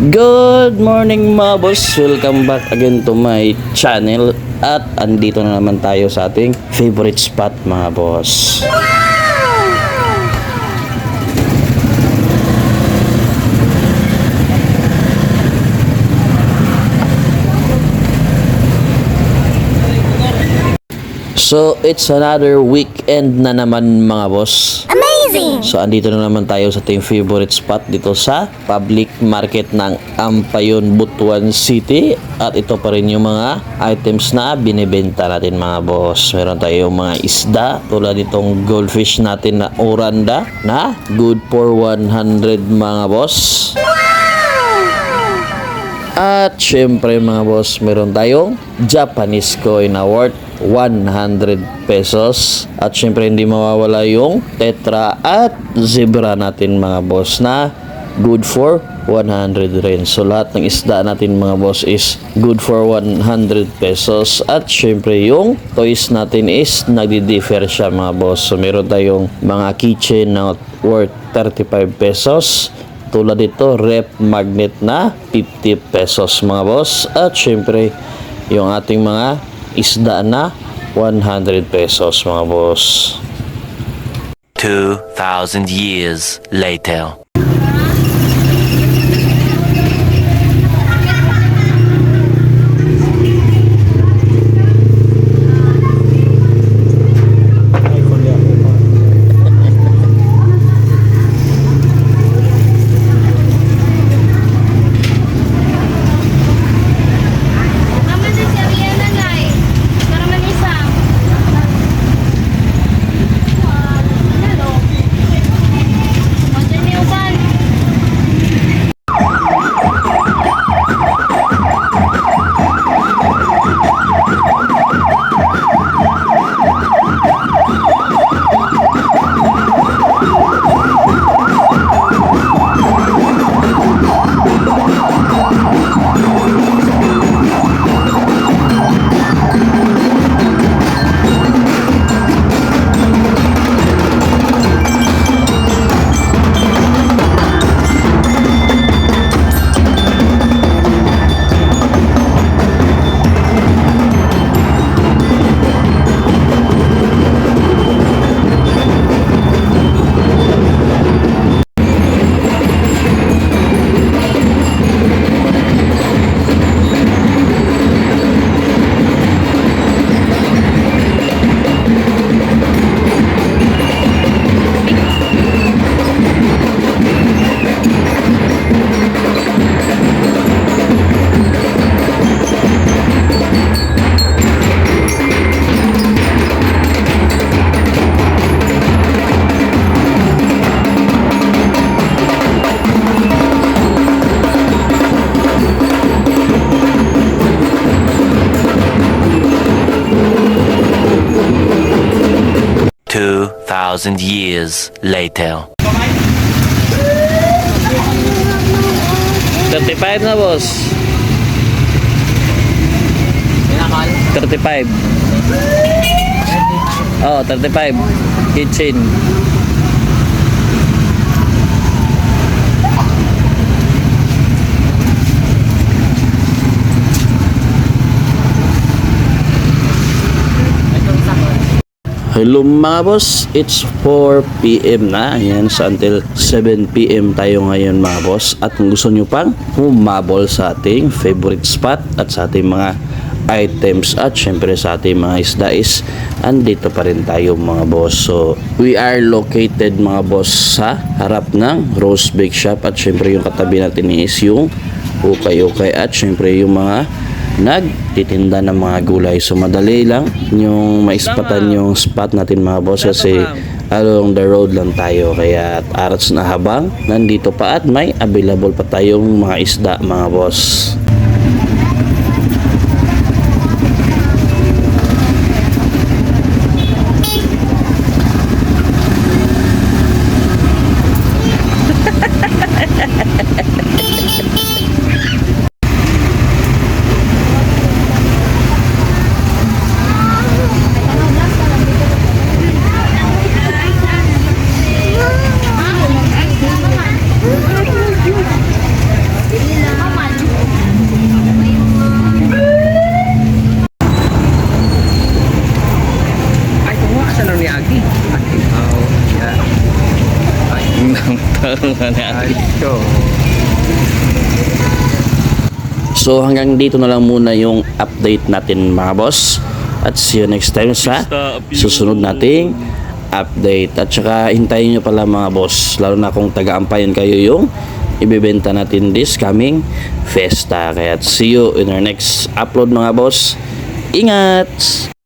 Good morning mga boss, welcome back again to my channel. At andito na naman tayo sa ating favorite spot mga boss. So it's another weekend na naman mga boss. Amazing! So andito na naman tayo sa ating favorite spot dito sa public market ng Ampayon, Butuan City. At ito pa rin yung mga items na binibenta natin mga boss. Meron tayong mga isda tulad itong goldfish natin na oranda na good for 100 mga boss. At syempre mga boss, meron tayong Japanese coin na worth 100 pesos. At syempre hindi mawawala yung tetra at zebra natin mga boss na good for 100 rin. So lahat ng isda natin mga boss is good for 100 pesos. At syempre yung toys natin is nagdi-differ siya mga boss. So meron tayong mga keychain na worth 35 pesos. Tulad dito, rep magnet na 50 pesos mga boss. At syempre, yung ating mga isda na 100 pesos mga boss. 2,000 years later. Thousand years later. 35 na boss. 35. Oh, 35. Kitchen. Hello mga boss, it's 4 PM na. Ayan, so until 7 PM tayo ngayon mga boss. At kung gusto nyo pang humabol sa ating favorite spot at sa ating mga items at syempre sa ating mga isda is andito pa rin tayo mga boss. So we are located mga boss sa harap ng Rose Bake Shop. At syempre yung katabi natin is yung ukay-ukay at syempre yung mga nagtitinda ng mga gulay. So madali lang yung maispatan yung spot natin mga boss kasi along the road lang tayo, kaya arats na habang nandito pa at may available pa tayong mga isda mga boss. So hanggang dito na lang muna yung update natin mga boss. At see you next time sa susunod nating update. At saka hintayin nyo pala mga boss, lalo na kung taga-ampayan kayo yung ibebenta natin this coming Fiesta. Kaya see you in our next upload mga boss. Ingat!